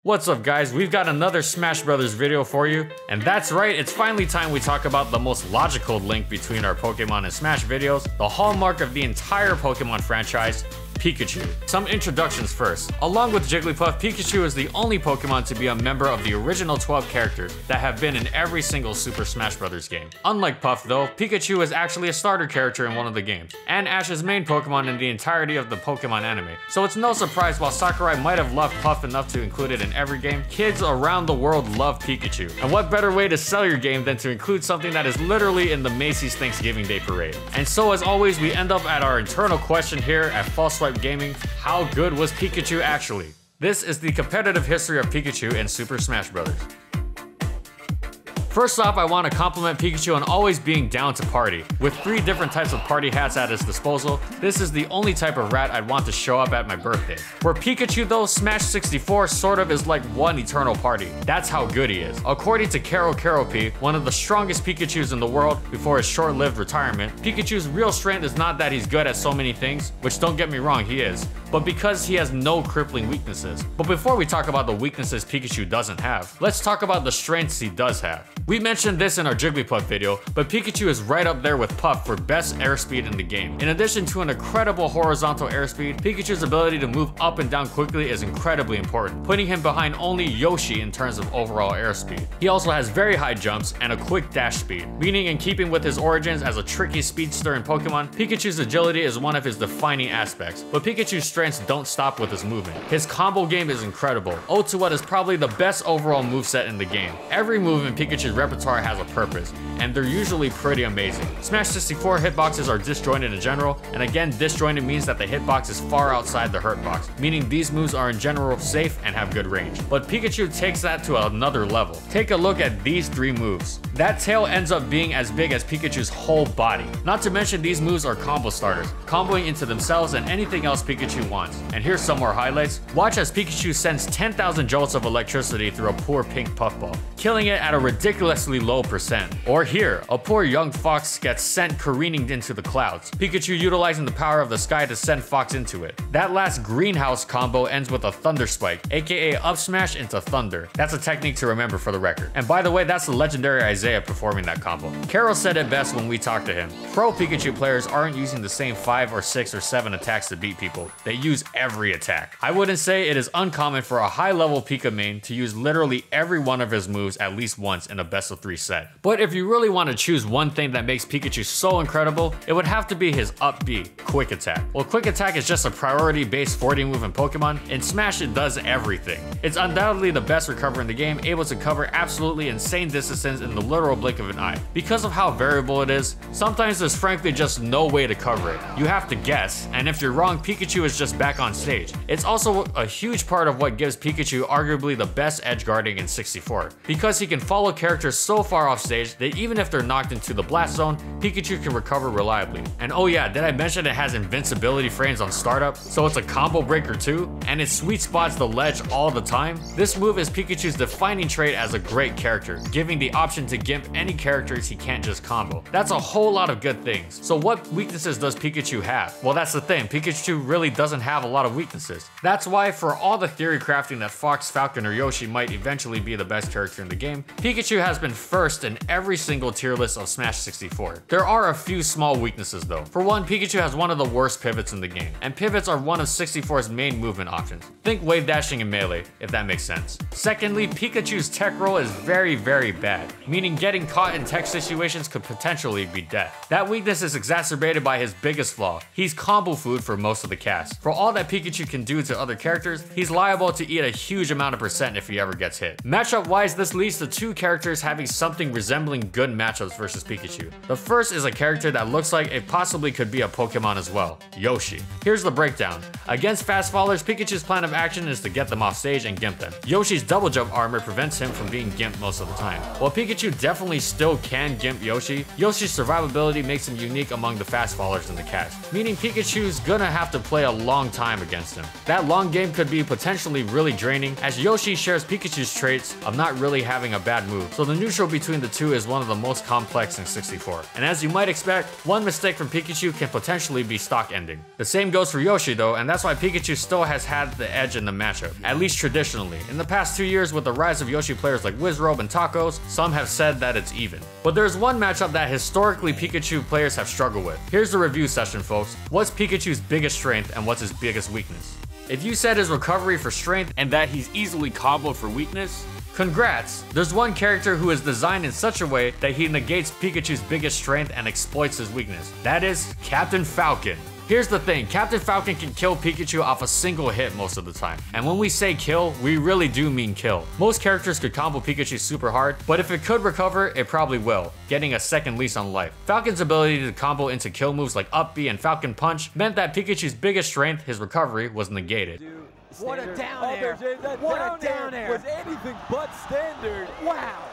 What's up guys, we've got another Smash Brothers video for you, and that's right, it's finally time we talk about the most logical link between our Pokemon and Smash videos, the hallmark of the entire Pokemon franchise, Pikachu. Some introductions first. Along with Jigglypuff, Pikachu is the only Pokemon to be a member of the original 12 characters that have been in every single Super Smash Bros. Game. Unlike Puff though, Pikachu is actually a starter character in one of the games, and Ash's main Pokemon in the entirety of the Pokemon anime. So it's no surprise while Sakurai might have loved Puff enough to include it in every game, kids around the world love Pikachu. And what better way to sell your game than to include something that is literally in the Macy's Thanksgiving Day Parade. And so as always, we end up at our internal question here at False Swipe Gaming: how good was Pikachu actually? This is the competitive history of Pikachu in Super Smash Bros. First off, I want to compliment Pikachu on always being down to party. With 3 different types of party hats at his disposal, this is the only type of rat I'd want to show up at my birthday. For Pikachu though, Smash 64 sort of is like one eternal party. That's how good he is. According to KeroKeroppi, one of the strongest Pikachus in the world before his short-lived retirement, Pikachu's real strength is not that he's good at so many things, which don't get me wrong, he is, but because he has no crippling weaknesses. But before we talk about the weaknesses Pikachu doesn't have, let's talk about the strengths he does have. We mentioned this in our Jigglypuff video, but Pikachu is right up there with Puff for best airspeed in the game. In addition to an incredible horizontal airspeed, Pikachu's ability to move up and down quickly is incredibly important, putting him behind only Yoshi in terms of overall airspeed. He also has very high jumps and a quick dash speed, meaning in keeping with his origins as a tricky speedster in Pokemon, Pikachu's agility is one of his defining aspects, but Pikachu's strengths don't stop with his movement. His combo game is incredible, owed to what is probably the best overall moveset in the game. Every move in Pikachu's repertoire has a purpose, and they're usually pretty amazing. Smash 64 hitboxes are disjointed in general, and again, disjointed means that the hitbox is far outside the hurt box, meaning these moves are in general safe and have good range. But Pikachu takes that to another level. Take a look at these 3 moves. That tail ends up being as big as Pikachu's whole body. Not to mention these moves are combo starters, comboing into themselves and anything else Pikachu wants. And here's some more highlights. Watch as Pikachu sends 10,000 jolts of electricity through a poor pink puffball, killing it at a ridiculously low percent. Or here, a poor young fox gets sent careening into the clouds, Pikachu utilizing the power of the sky to send Fox into it. That last greenhouse combo ends with a thunder spike, aka up smash into thunder. That's a technique to remember for the record. And by the way, that's the legendary Isaiah performing that combo. Carol said it best when we talked to him. Pro Pikachu players aren't using the same 5 or 6 or 7 attacks to beat people. They use every attack. I wouldn't say it is uncommon for a high level Pika main to use literally every one of his moves at least once in a best of 3 set. But if you really want to choose one thing that makes Pikachu so incredible, it would have to be his up B, Quick Attack. Well, Quick Attack is just a priority based 4D move in Pokemon. In Smash it does everything. It's undoubtedly the best recover in the game, able to cover absolutely insane distances in the literal blink of an eye. Because of how variable it is, sometimes there's frankly just no way to cover it. You have to guess, and if you're wrong, Pikachu is just back on stage. It's also a huge part of what gives Pikachu arguably the best edge guarding in 64, because he can follow characters so far off stage that even if they're knocked into the blast zone, Pikachu can recover reliably. And oh yeah, did I mention it has invincibility frames on startup, so it's a combo breaker too, and it sweet spots the ledge all the time? This move is Pikachu's defining trait as a great character, giving the option to gimp any characters he can't just combo. That's a whole lot of good things. So what weaknesses does Pikachu have? Well, that's the thing, Pikachu really doesn't have a lot of weaknesses. That's why for all the theory crafting that Fox, Falcon, or Yoshi might eventually be the best character in the game, Pikachu has been first in every single tier list of Smash 64. There are a few small weaknesses though. For one, Pikachu has one of the worst pivots in the game, and pivots are one of 64's main movement options. Think wave dashing in Melee, if that makes sense. Secondly, Pikachu's tech roll is very bad, meaning getting caught in tech situations could potentially be death. That weakness is exacerbated by his biggest flaw. He's combo food for most of the cast. For all that Pikachu can do to other characters, he's liable to eat a huge amount of percent if he ever gets hit. Matchup wise, this leads to 2 characters having something resembling good matchups versus Pikachu. The first is a character that looks like it possibly could be a Pokemon as well, Yoshi. Here's the breakdown. Against fast fallers, Pikachu's plan of action is to get them off stage and gimp them. Yoshi's double jump armor prevents him from being gimped most of the time. While Pikachu definitely still can gimp Yoshi, Yoshi's survivability makes him unique among the fast fallers in the cast, meaning Pikachu's gonna have to play a long time against him. That long game could be potentially really draining, as Yoshi shares Pikachu's traits of not really having a bad move, so the neutral between the two is one of the most complex in 64. And as you might expect, one mistake from Pikachu can potentially be stock ending. The same goes for Yoshi though, and that's why Pikachu still has had the edge in the matchup, at least traditionally. In the past 2 years, with the rise of Yoshi players like Wizrobe and Tacos, some have said that it's even. But there's one matchup that historically Pikachu players have struggled with. Here's the review session, folks. What's Pikachu's biggest strength and what's his biggest weakness? If you said his recovery for strength and that he's easily comboed for weakness, congrats! There's one character who is designed in such a way that he negates Pikachu's biggest strength and exploits his weakness. That is Captain Falcon. Here's the thing, Captain Falcon can kill Pikachu off a single hit most of the time. And when we say kill, we really do mean kill. Most characters could combo Pikachu super hard, but if it could recover, it probably will, getting a second lease on life. Falcon's ability to combo into kill moves like Up B and Falcon Punch meant that Pikachu's biggest strength, his recovery, was negated. What a down air! What a down air! Was anything but standard. Wow!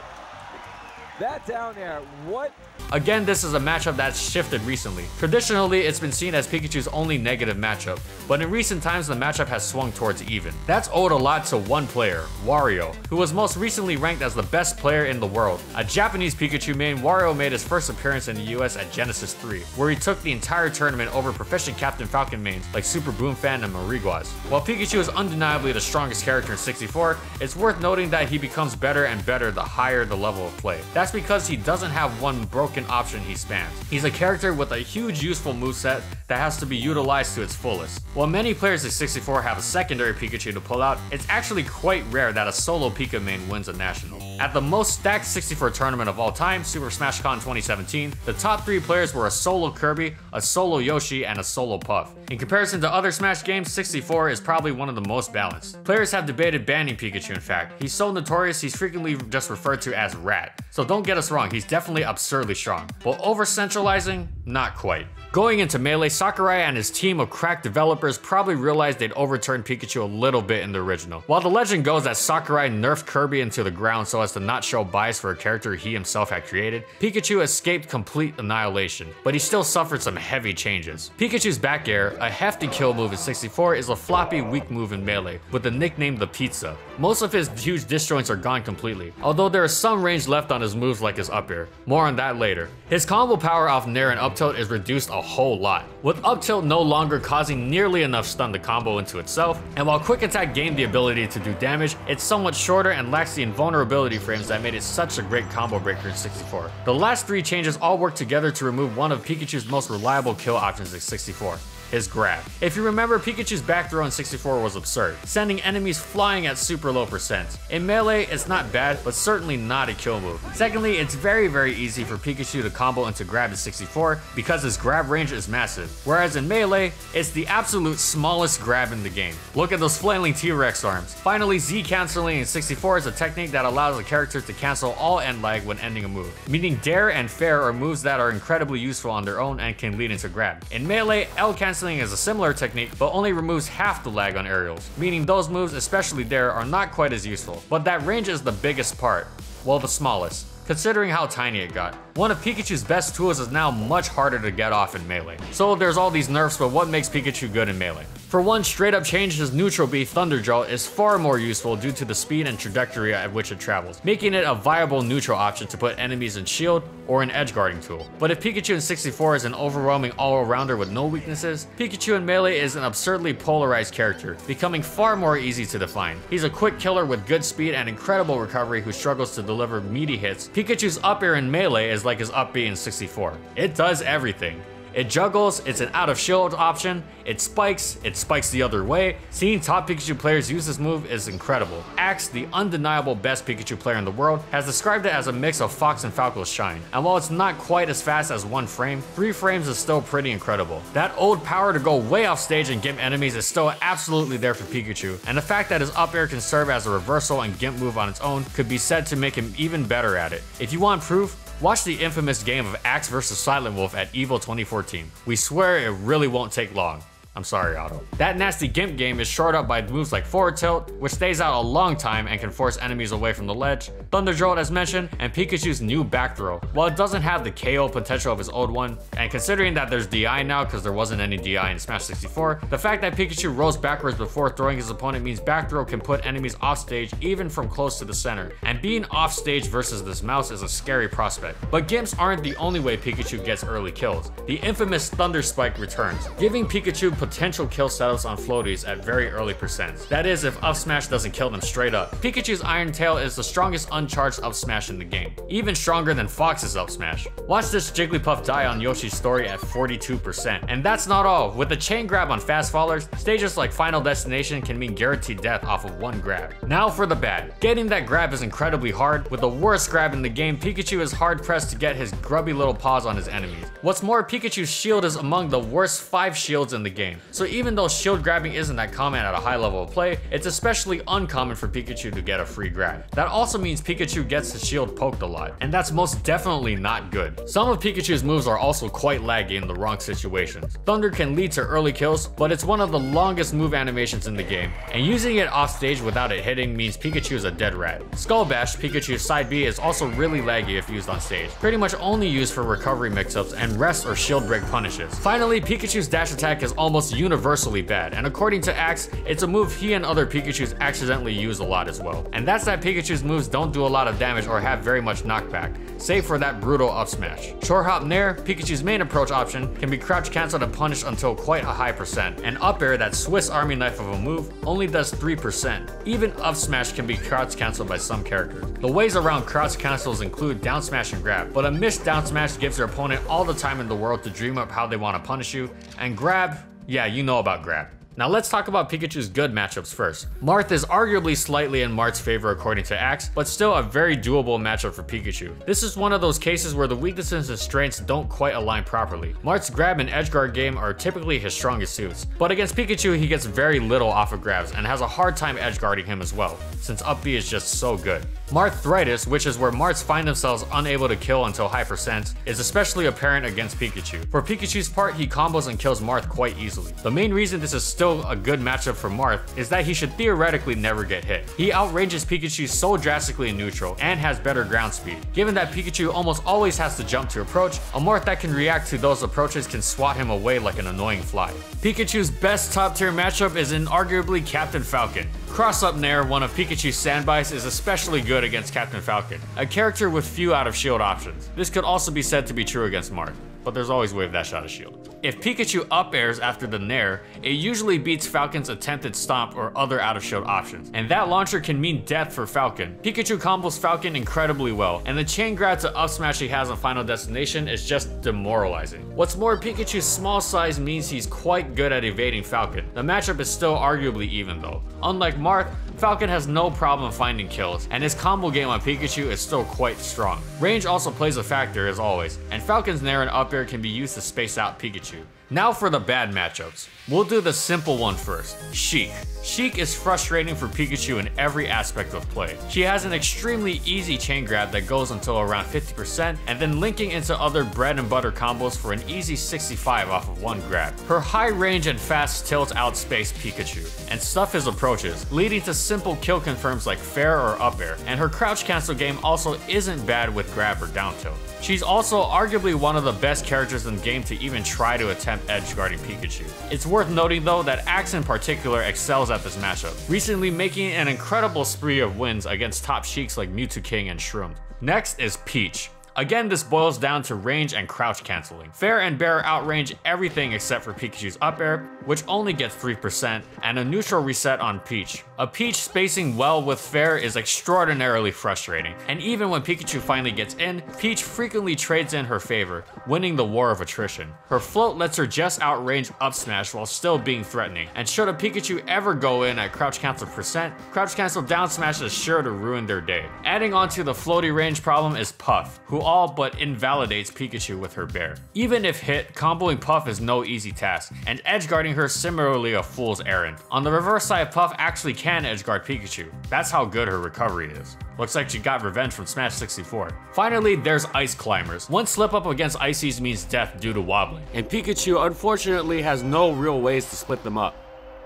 That down air, what? Again, this is a matchup that's shifted recently. Traditionally, it's been seen as Pikachu's only negative matchup, but in recent times, the matchup has swung towards even. That's owed a lot to one player, Wario, who was most recently ranked as the best player in the world. A Japanese Pikachu main, Wario made his first appearance in the US at Genesis 3, where he took the entire tournament over proficient Captain Falcon mains like Super Boomfan and Mariguas. While Pikachu is undeniably the strongest character in 64, it's worth noting that he becomes better and better the higher the level of play. That's because he doesn't have one broken option he spams. He's a character with a huge useful moveset that has to be utilized to its fullest. While many players in 64 have a secondary Pikachu to pull out, it's actually quite rare that a solo Pika main wins a national. At the most stacked 64 tournament of all time, Super Smash Con 2017, the top 3 players were a solo Kirby, a solo Yoshi, and a solo Puff. In comparison to other Smash games, 64 is probably one of the most balanced. Players have debated banning Pikachu in fact. He's so notorious he's frequently just referred to as Rat. So don't get us wrong, he's definitely absurdly strong. But over-centralizing? Not quite. Going into Melee, Sakurai and his team of crack developers probably realized they'd overturned Pikachu a little bit in the original. While the legend goes that Sakurai nerfed Kirby into the ground so as to not show bias for a character he himself had created, Pikachu escaped complete annihilation, but he still suffered some heavy changes. Pikachu's back air, a hefty kill move in 64, is a floppy weak move in Melee, with the nickname the Pizza. Most of his huge disjoints are gone completely, although there is some range left on his moves like his up air. More on that later. His combo power off Nair and up tilt is reduced a whole lot, with up tilt no longer causing nearly enough stun to combo into itself, and while quick attack gained the ability to do damage, it's somewhat shorter and lacks the invulnerability frames that made it such a great combo breaker in 64. The last 3 changes all work together to remove one of Pikachu's most reliable kill options in 64. His grab. If you remember, Pikachu's back throw in 64 was absurd, sending enemies flying at super low percents. In Melee, it's not bad, but certainly not a kill move. Secondly, it's very easy for Pikachu to combo into grab in 64 because his grab range is massive, whereas in Melee, it's the absolute smallest grab in the game. Look at those flailing T-Rex arms. Finally, Z canceling in 64 is a technique that allows a character to cancel all end lag when ending a move, meaning Dare and Fair are moves that are incredibly useful on their own and can lead into grab. In Melee, L canceling is a similar technique, but only removes half the lag on aerials, meaning those moves, especially Dare, are not quite as useful. But that range is the biggest part, well, the smallest, considering how tiny it got. One of Pikachu's best tools is now much harder to get off in Melee. So there's all these nerfs, but what makes Pikachu good in Melee? For one, straight up change, his neutral B, Thunderjaw, is far more useful due to the speed and trajectory at which it travels, making it a viable neutral option to put enemies in shield or an edge guarding tool. But if Pikachu in 64 is an overwhelming all-arounder with no weaknesses, Pikachu in Melee is an absurdly polarized character, becoming far more easy to define. He's a quick killer with good speed and incredible recovery who struggles to deliver meaty hits. Pikachu's up air in Melee is like his up B in 64. It does everything. It juggles, it's an out of shield option, it spikes the other way. Seeing top Pikachu players use this move is incredible. Axe, the undeniable best Pikachu player in the world, has described it as a mix of Fox and Falco's shine. And while it's not quite as fast as 1 frame, 3 frames is still pretty incredible. That old power to go way off stage and gimp enemies is still absolutely there for Pikachu, and the fact that his up air can serve as a reversal and gimp move on its own could be said to make him even better at it. If you want proof, watch the infamous game of Axe vs Silent Wolf at EVO 2014. We swear it really won't take long. I'm sorry, Otto. That nasty Gimp game is shored up by moves like forward tilt, which stays out a long time and can force enemies away from the ledge, Thunder Jolt as mentioned, and Pikachu's new back throw. While it doesn't have the KO potential of his old one, and considering that there's DI now because there wasn't any DI in Smash 64, the fact that Pikachu rolls backwards before throwing his opponent means back throw can put enemies off stage even from close to the center, and being off stage versus this mouse is a scary prospect. But Gimps aren't the only way Pikachu gets early kills. The infamous Thunder Spike returns, giving Pikachu potential kill setups on floaties at very early percents. That is, if up smash doesn't kill them straight up. Pikachu's Iron Tail is the strongest uncharged up smash in the game, even stronger than Fox's up smash. Watch this Jigglypuff die on Yoshi's story at 42%. And that's not all. With the chain grab on fast fallers, stages like Final Destination can mean guaranteed death off of one grab. Now for the bad. Getting that grab is incredibly hard. With the worst grab in the game, Pikachu is hard pressed to get his grubby little paws on his enemies. What's more, Pikachu's shield is among the worst 5 shields in the game. So even though shield grabbing isn't that common at a high level of play, it's especially uncommon for Pikachu to get a free grab. That also means Pikachu gets his shield poked a lot, and that's most definitely not good. Some of Pikachu's moves are also quite laggy in the wrong situations. Thunder can lead to early kills, but it's one of the longest move animations in the game, and using it off stage without it hitting means Pikachu is a dead rat. Skull Bash, Pikachu's side B, is also really laggy if used on stage, pretty much only used for recovery mix-ups and rest or shield break punishes. Finally, Pikachu's dash attack is almost universally bad, and according to Axe, it's a move he and other Pikachus accidentally use a lot as well. And that's that Pikachu's moves don't do a lot of damage or have very much knockback, save for that brutal up smash. Short Hop Nair, Pikachu's main approach option, can be crouch cancelled and punished until quite a high percent, and Up Air, that Swiss Army knife of a move, only does 3%. Even up smash can be crouch cancelled by some characters. The ways around crouch cancels include down smash and grab, but a missed down smash gives your opponent all the time in the world to dream up how they want to punish you, and grab, yeah, you know about grab. Now let's talk about Pikachu's good matchups first. Marth is arguably slightly in Marth's favor according to Axe, but still a very doable matchup for Pikachu. This is one of those cases where the weaknesses and strengths don't quite align properly. Marth's grab and edge guard game are typically his strongest suits, but against Pikachu he gets very little off of grabs and has a hard time edge guarding him as well, since up B is just so good. Marthritis, which is where Marths find themselves unable to kill until high percents, is especially apparent against Pikachu. For Pikachu's part, he combos and kills Marth quite easily. The main reason this is still a good matchup for Marth is that he should theoretically never get hit. He outranges Pikachu so drastically in neutral and has better ground speed. Given that Pikachu almost always has to jump to approach, a Marth that can react to those approaches can swat him away like an annoying fly. Pikachu's best top tier matchup is inarguably Captain Falcon. Cross Up Nair, one of Pikachu's standbys, is especially good against Captain Falcon, a character with few out of shield options. This could also be said to be true against Marth, but there's always Wave Dash out of shield. If Pikachu up airs after the Nair, it usually beats Falcon's attempted Stomp or other out of shield options, and that launcher can mean death for Falcon. Pikachu combos Falcon incredibly well, and the chain grab to up smash he has on Final Destination is just demoralizing. What's more, Pikachu's small size means he's quite good at evading Falcon. The matchup is still arguably even though. Unlike Marth, Falcon has no problem finding kills, and his combo game on Pikachu is still quite strong. Range also plays a factor as always, and Falcon's Nair and up air can be used to space out Pikachu. Now for the bad matchups. We'll do the simple one first, Sheik. Sheik is frustrating for Pikachu in every aspect of play. She has an extremely easy chain grab that goes until around 50%, and then linking into other bread and butter combos for an easy 65 off of one grab. Her high range and fast tilts outspace Pikachu, and stuff his approaches, leading to simple kill confirms like fair or up air, and her crouch cancel game also isn't bad with grab or down tilt. She's also arguably one of the best characters in the game to even try to attempt edge guarding Pikachu. It's worth noting though that Axe in particular excels at this matchup, recently making an incredible spree of wins against top Sheiks like Mewtwo King and Shroom. Next is Peach. Again, this boils down to range and crouch canceling. Fair and Bear outrange everything except for Pikachu's up air, which only gets 3%, and a neutral reset on Peach. A Peach spacing well with Fair is extraordinarily frustrating, and even when Pikachu finally gets in, Peach frequently trades in her favor, winning the war of attrition. Her float lets her just outrange up smash while still being threatening, and should a Pikachu ever go in at crouch cancel percent, crouch cancel down smash is sure to ruin their day. Adding on to the floaty range problem is Puff, who all but invalidates Pikachu with her bear. Even if hit, comboing Puff is no easy task, and edgeguarding her similarly a fool's errand. On the reverse side, Puff actually can edgeguard Pikachu. That's how good her recovery is. Looks like she got revenge from Smash 64. Finally, there's Ice Climbers. One slip up against Ices means death due to wobbling. and Pikachu unfortunately has no real ways to split them up.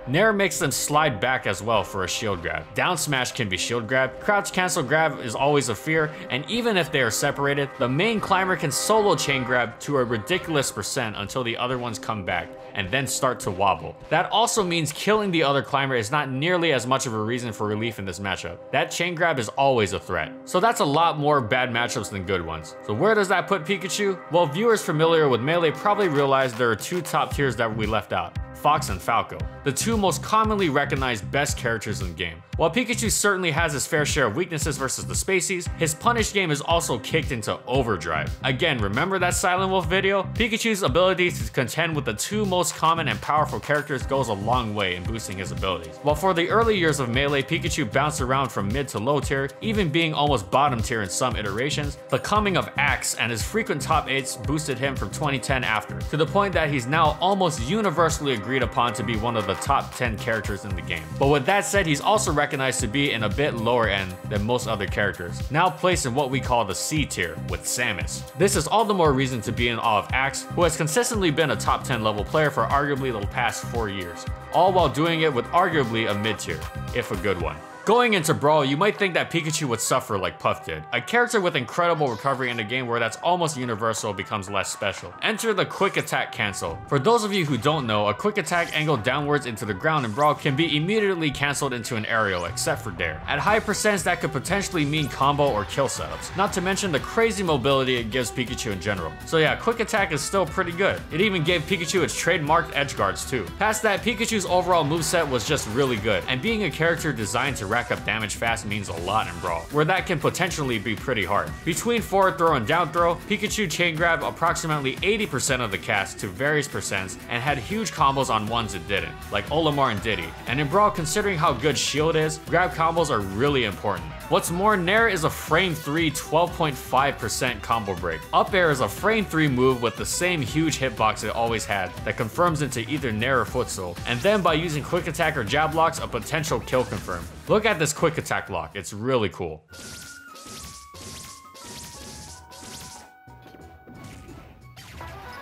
Nair makes them slide back as well for a shield grab. Down smash can be shield grab, crouch cancel grab is always a fear, and even if they are separated, the main climber can solo chain grab to a ridiculous percent until the other ones come back, and then start to wobble. That also means killing the other climber is not nearly as much of a reason for relief in this matchup. That chain grab is always a threat. So that's a lot more bad matchups than good ones. So where does that put Pikachu? Well, viewers familiar with Melee probably realize there are two top tiers that we left out. Fox and Falco, the two most commonly recognized best characters in the game. While Pikachu certainly has his fair share of weaknesses versus the Spaceys, his punish game is also kicked into overdrive. Again, remember that Silent Wolf video? Pikachu's ability to contend with the two most common and powerful characters goes a long way in boosting his abilities. While for the early years of Melee, Pikachu bounced around from mid to low tier, even being almost bottom tier in some iterations, the coming of Axe and his frequent top 8s boosted him from 2010 after, to the point that he's now almost universally agreed upon to be one of the top 10 characters in the game. But with that said, he's also recognized to be in a bit lower end than most other characters, now placed in what we call the C tier with Samus. This is all the more reason to be in awe of Axe, who has consistently been a top 10 level player for arguably the past 4 years, all while doing it with arguably a mid tier, if a good one. Going into Brawl, you might think that Pikachu would suffer like Puff did. A character with incredible recovery in a game where that's almost universal becomes less special. Enter the quick attack cancel. For those of you who don't know, a quick attack angled downwards into the ground in Brawl can be immediately cancelled into an aerial, except for Dare. At high percents, that could potentially mean combo or kill setups, not to mention the crazy mobility it gives Pikachu in general. So yeah, quick attack is still pretty good. It even gave Pikachu its trademarked edge guards too. Past that, Pikachu's overall moveset was just really good, and being a character designed to rack up damage fast means a lot in Brawl, where that can potentially be pretty hard. Between forward throw and down throw, Pikachu chain grabbed approximately 80% of the cast to various percents and had huge combos on ones it didn't, like Olimar and Diddy. And in Brawl, considering how good Shield is, grab combos are really important. What's more, Nair is a frame 3 12.5% combo break. Up air is a frame 3 move with the same huge hitbox it always had that confirms into either Nair or Foot Soul, and then by using quick attack or jab blocks, a potential kill confirm. Look at this quick attack block, it's really cool.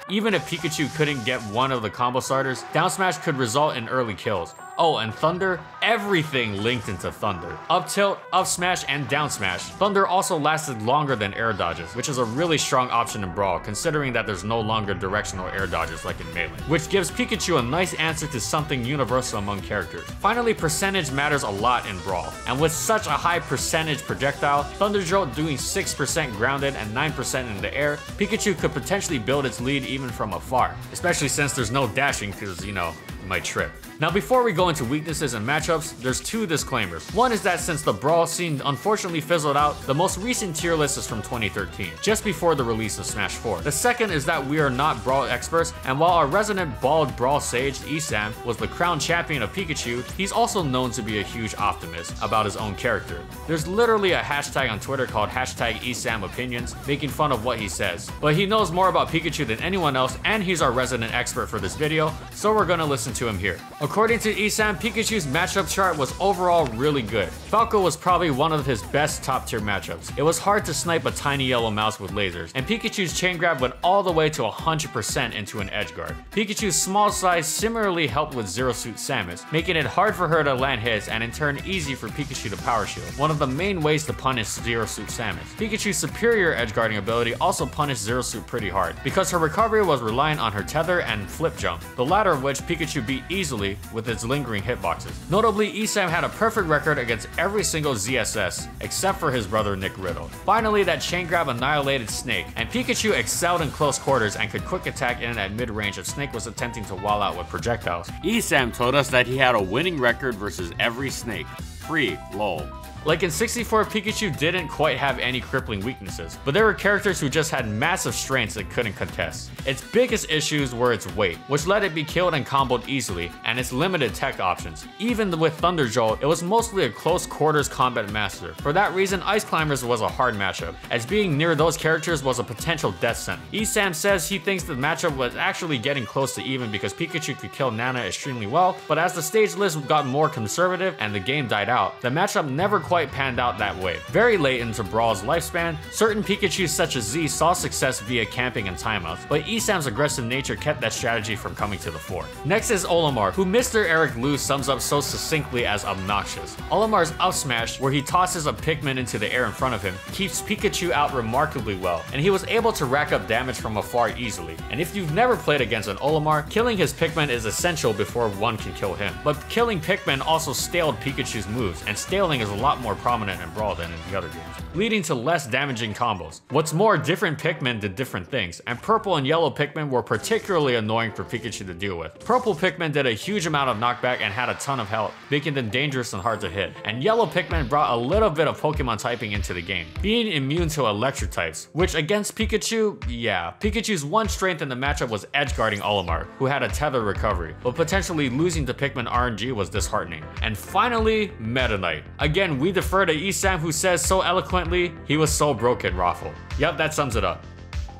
Even if Pikachu couldn't get one of the combo starters, down smash could result in early kills. Oh, and Thunder, everything linked into Thunder. Up tilt, up smash, and down smash. Thunder also lasted longer than air dodges, which is a really strong option in Brawl, considering that there's no longer directional air dodges like in Melee, which gives Pikachu a nice answer to something universal among characters. Finally, percentage matters a lot in Brawl, and with such a high percentage projectile, Thunder Jolt doing 6% grounded and 9% in the air, Pikachu could potentially build its lead even from afar, especially since there's no dashing because, you know, you might trip. Now before we go into weaknesses and matchups, there's two disclaimers. One is that since the Brawl scene unfortunately fizzled out, the most recent tier list is from 2013, just before the release of Smash 4. The second is that we are not Brawl experts, and while our resident bald Brawl sage, Esam, was the crown champion of Pikachu, he's also known to be a huge optimist about his own character. There's literally a hashtag on Twitter called #EsamOpinions, making fun of what he says. But he knows more about Pikachu than anyone else, and he's our resident expert for this video, so we're gonna listen to him here. According to Esam, Pikachu's matchup chart was overall really good. Falco was probably one of his best top tier matchups. It was hard to snipe a tiny yellow mouse with lasers, and Pikachu's chain grab went all the way to 100% into an edge guard. Pikachu's small size similarly helped with Zero Suit Samus, making it hard for her to land hits and in turn easy for Pikachu to power shield, one of the main ways to punish Zero Suit Samus. Pikachu's superior edge guarding ability also punished Zero Suit pretty hard, because her recovery was reliant on her tether and flip jump, the latter of which Pikachu beat easily with its lingering hitboxes. Notably, Esam had a perfect record against every single ZSS, except for his brother Nick Riddle. Finally, that chain grab annihilated Snake, and Pikachu excelled in close quarters and could quick attack in at mid-range if Snake was attempting to wall out with projectiles. Esam told us that he had a winning record versus every Snake. Free, lol. Like in 64, Pikachu didn't quite have any crippling weaknesses, but there were characters who just had massive strengths it couldn't contest. Its biggest issues were its weight, which let it be killed and comboed easily, and its limited tech options. Even with Thunder Jolt, it was mostly a close quarters combat master. For that reason, Ice Climbers was a hard matchup, as being near those characters was a potential death sentence. Esam says he thinks the matchup was actually getting close to even because Pikachu could kill Nana extremely well, but as the stage list got more conservative and the game died out, the matchup never quite quite panned out that way. Very late into Brawl's lifespan, certain Pikachu such as Z saw success via camping and timeouts, but Esam's aggressive nature kept that strategy from coming to the fore. Next is Olimar, who Mr. Eric Liu sums up so succinctly as obnoxious. Olimar's up smash, where he tosses a Pikmin into the air in front of him, keeps Pikachu out remarkably well, and he was able to rack up damage from afar easily. And if you've never played against an Olimar, killing his Pikmin is essential before one can kill him. But killing Pikmin also staled Pikachu's moves, and staling is a lot more prominent in Brawl than in the other games, leading to less damaging combos. What's more, different Pikmin did different things, and purple and yellow Pikmin were particularly annoying for Pikachu to deal with. Purple Pikmin did a huge amount of knockback and had a ton of health, making them dangerous and hard to hit. And yellow Pikmin brought a little bit of Pokemon typing into the game, being immune to electric types, which against Pikachu, yeah. Pikachu's one strength in the matchup was edge guarding Olimar, who had a tether recovery, but potentially losing to Pikmin RNG was disheartening. And finally, Meta Knight. Again, we defer to Esam, who says so eloquently, he was so broken, Raffle. Yep, that sums it up.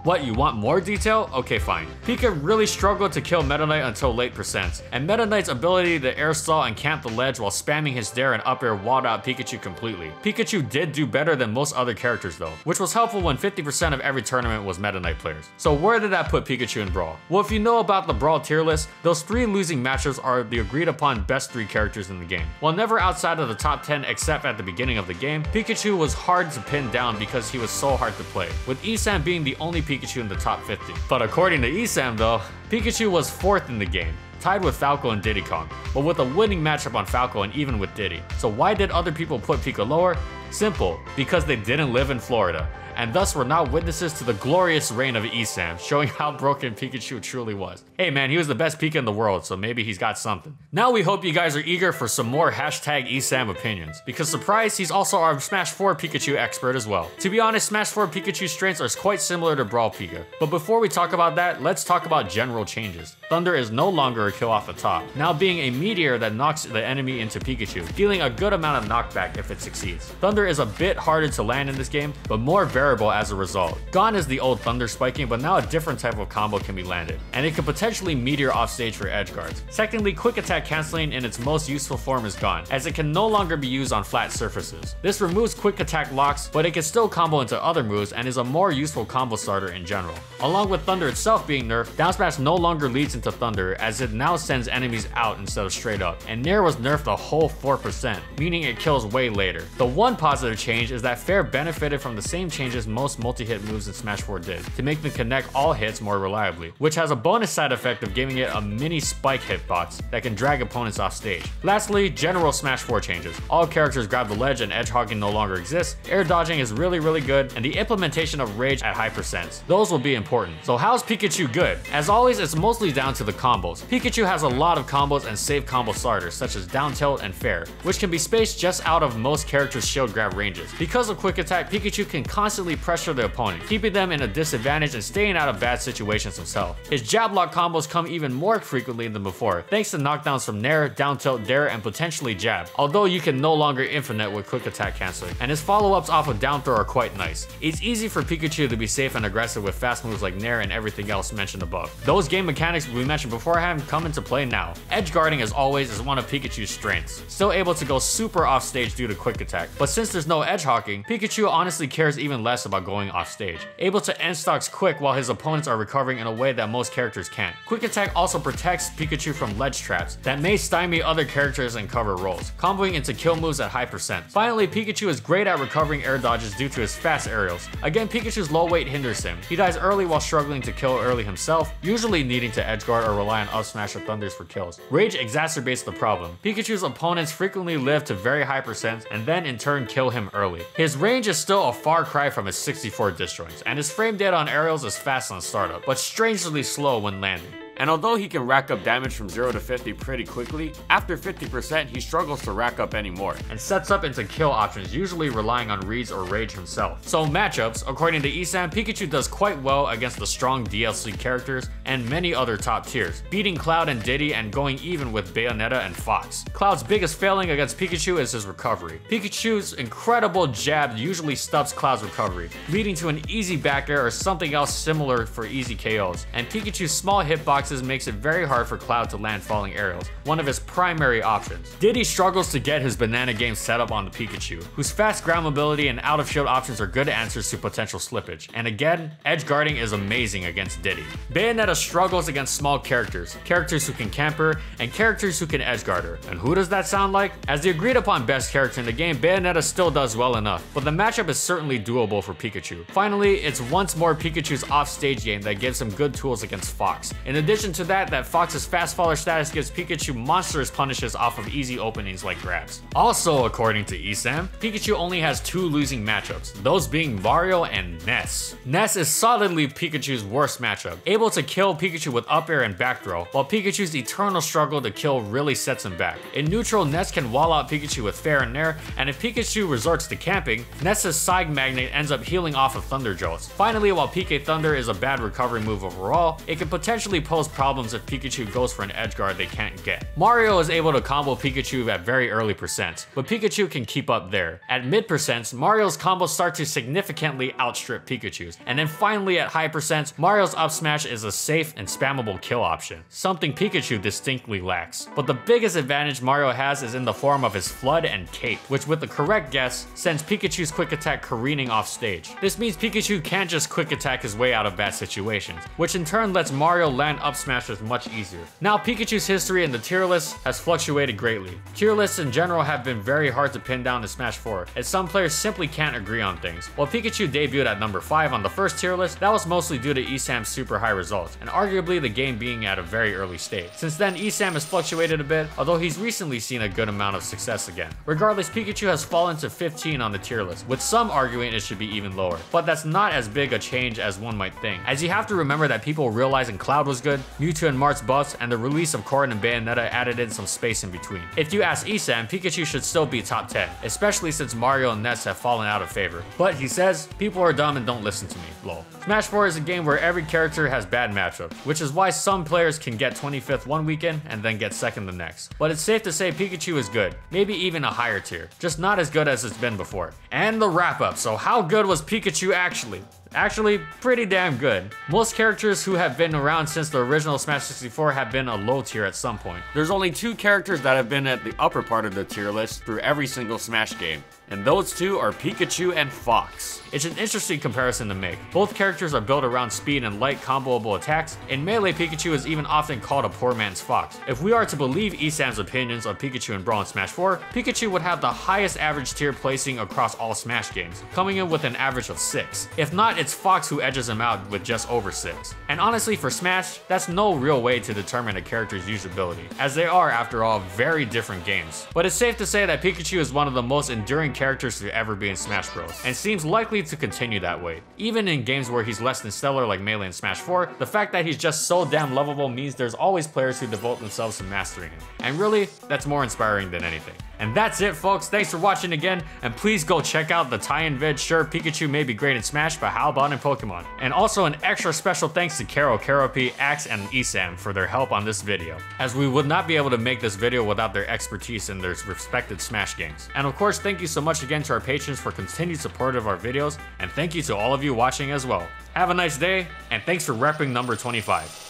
What, you want more detail? Okay, fine. Pika really struggled to kill Meta Knight until late percents, and Meta Knight's ability to air stall and camp the ledge while spamming his dare and up air walled out Pikachu completely. Pikachu did do better than most other characters though, which was helpful when 50% of every tournament was Meta Knight players. So where did that put Pikachu in Brawl? Well, if you know about the Brawl tier list, those 3 losing matchups are the agreed upon best 3 characters in the game. While never outside of the top 10 except at the beginning of the game, Pikachu was hard to pin down because he was so hard to play, with Esam being the only Pikachu in the top 50. But according to Esam though, Pikachu was 4th in the game, tied with Falco and Diddy Kong, but with a winning matchup on Falco and even with Diddy. So why did other people put Pika lower? Simple, because they didn't live in Florida, and thus were not witnesses to the glorious reign of Esam, showing how broken Pikachu truly was. Hey man, he was the best Pika in the world, so maybe he's got something. Now we hope you guys are eager for some more hashtag Esam opinions, because surprise, he's also our Smash 4 Pikachu expert as well. To be honest, Smash 4 Pikachu strengths are quite similar to Brawl Pika, but before we talk about that, let's talk about general changes. Thunder is no longer a kill off the top, now being a meteor that knocks the enemy into Pikachu, dealing a good amount of knockback if it succeeds. Thunder is a bit harder to land in this game, but more variable as a result. Gone is the old Thunder spiking, but now a different type of combo can be landed, and it can potentially meteor off stage for edge guards. Secondly, quick attack canceling in its most useful form is gone, as it can no longer be used on flat surfaces. This removes quick attack locks, but it can still combo into other moves and is a more useful combo starter in general. Along with Thunder itself being nerfed, down smash no longer leads into Thunder, as it now sends enemies out instead of straight up, and Nair was nerfed a whole 4%, meaning it kills way later. The one positive change is that Fair benefited from the same changes most multi-hit moves in Smash 4 did, to make them connect all hits more reliably, which has a bonus side effect of giving it a mini spike hitbox that can drag opponents off stage. Lastly, general Smash 4 changes. All characters grab the ledge and edge hogging no longer exists, air dodging is really good, and the implementation of rage at high percents. Those will be important. So how's Pikachu good? As always, it's mostly down to the combos. Pikachu has a lot of combos and safe combo starters such as down tilt and fair, which can be spaced just out of most characters' shield grab ranges. Because of quick attack, Pikachu can constantly pressure the opponent, keeping them in a disadvantage and staying out of bad situations himself. His jab lock combos come even more frequently than before, thanks to knockdowns from Nair, down tilt, dare, and potentially jab, although you can no longer infinite with quick attack canceling, and his follow-ups off of down throw are quite nice. It's easy for Pikachu to be safe and aggressive with fast moves like Nair and everything else mentioned above. Those game mechanics we mentioned beforehand come into play now. Edge guarding, as always, is one of Pikachu's strengths, still able to go super off stage due to quick attack, but since there's no edge hawking, Pikachu honestly cares even less about going off stage, able to end stocks quick while his opponents are recovering in a way that most characters can't. Quick attack also protects Pikachu from ledge traps that may stymie other characters and cover rolls, comboing into kill moves at high percents. Finally, Pikachu is great at recovering air dodges due to his fast aerials. Again, Pikachu's low weight hinders him. He dies early while struggling to kill early himself, usually needing to edge guard or rely on up smash or thunders for kills. Rage exacerbates the problem. Pikachu's opponents frequently live to very high percents and then in turn kill him early. His range is still a far cry from his 64 disjoints, and his frame data on aerials is fast on startup, but strangely slow when landing. And although he can rack up damage from 0 to 50 pretty quickly, after 50% he struggles to rack up any more, and sets up into kill options, usually relying on reads or rage himself. So matchups, according to Esam, Pikachu does quite well against the strong DLC characters and many other top tiers, beating Cloud and Diddy and going even with Bayonetta and Fox. Cloud's biggest failing against Pikachu is his recovery. Pikachu's incredible jab usually stops Cloud's recovery, leading to an easy back air or something else similar for easy KOs, and Pikachu's small hitbox boxes makes it very hard for Cloud to land falling aerials, one of his primary options. Diddy struggles to get his banana game set up on the Pikachu, whose fast ground mobility and out of shield options are good answers to potential slippage. And again, edge guarding is amazing against Diddy. Bayonetta struggles against small characters who can camper, and characters who can edge guard her. And who does that sound like? As the agreed upon best character in the game, Bayonetta still does well enough, but the matchup is certainly doable for Pikachu. Finally, it's once more Pikachu's off-stage game that gives him good tools against Fox. In addition to that Fox's fast faller status gives Pikachu monstrous punishes off of easy openings like grabs. Also, according to Esam, Pikachu only has 2 losing matchups, those being Mario and Ness. Ness is solidly Pikachu's worst matchup, able to kill Pikachu with up air and back throw, while Pikachu's eternal struggle to kill really sets him back. In neutral, Ness can wall out Pikachu with fair and air, and if Pikachu resorts to camping, Ness's side magnet ends up healing off of Thunder Jolts. Finally, while PK Thunder is a bad recovery move overall, it can potentially pose problems if Pikachu goes for an edge guard they can't get. Mario is able to combo Pikachu at very early percents, but Pikachu can keep up there. At mid percents, Mario's combos start to significantly outstrip Pikachu's, and then finally at high percents, Mario's up smash is a safe and spammable kill option, something Pikachu distinctly lacks. But the biggest advantage Mario has is in the form of his Flood and Cape, which with the correct guess, sends Pikachu's quick attack careening off stage. This means Pikachu can't just quick attack his way out of bad situations, which in turn lets Mario land up smashes much easier. Now, Pikachu's history in the tier list has fluctuated greatly. Tier lists in general have been very hard to pin down in Smash 4, as some players simply can't agree on things. While Pikachu debuted at number 5 on the first tier list, that was mostly due to Esam's super high results, and arguably the game being at a very early stage. Since then, Esam has fluctuated a bit, although he's recently seen a good amount of success again. Regardless, Pikachu has fallen to 15 on the tier list, with some arguing it should be even lower. But that's not as big a change as one might think, as you have to remember that people realizing Cloud was good, Mewtwo and Marth's buffs, and the release of Corrin and Bayonetta added in some space in between. If you ask Esam, Pikachu should still be top 10, especially since Mario and Ness have fallen out of favor. But he says, people are dumb and don't listen to me, lol. Smash 4 is a game where every character has bad matchups, which is why some players can get 25th one weekend and then get 2nd the next. But it's safe to say Pikachu is good, maybe even a higher tier, just not as good as it's been before. And the wrap up, so how good was Pikachu actually? Actually, pretty damn good. Most characters who have been around since the original Smash 64 have been a low tier at some point. There's only 2 characters that have been at the upper part of the tier list through every single Smash game, and those 2 are Pikachu and Fox. It's an interesting comparison to make. Both characters are built around speed and light comboable attacks. In Melee, Pikachu is even often called a poor man's Fox. If we are to believe Esam's opinions of Pikachu and Brawl in Smash 4, Pikachu would have the highest average tier placing across all Smash games, coming in with an average of 6. If not, it's Fox who edges him out with just over 6. And honestly, for Smash, that's no real way to determine a character's usability, as they are, after all, very different games. But it's safe to say that Pikachu is one of the most enduring characters to ever be in Smash Bros, and seems likely to continue that way. Even in games where he's less than stellar like Melee and Smash 4, the fact that he's just so damn lovable means there's always players who devote themselves to mastering him. And really, that's more inspiring than anything. And that's it, folks. Thanks for watching again, and please go check out the tie-in vid. Sure, Pikachu may be great in Smash, but how about in Pokemon? And also an extra special thanks to KeroKeroppi, Axe, and Esam for their help on this video, as we would not be able to make this video without their expertise in their respected Smash games. And of course, thank you so much again to our patrons for continued support of our videos, and thank you to all of you watching as well. Have a nice day, and thanks for repping number 25.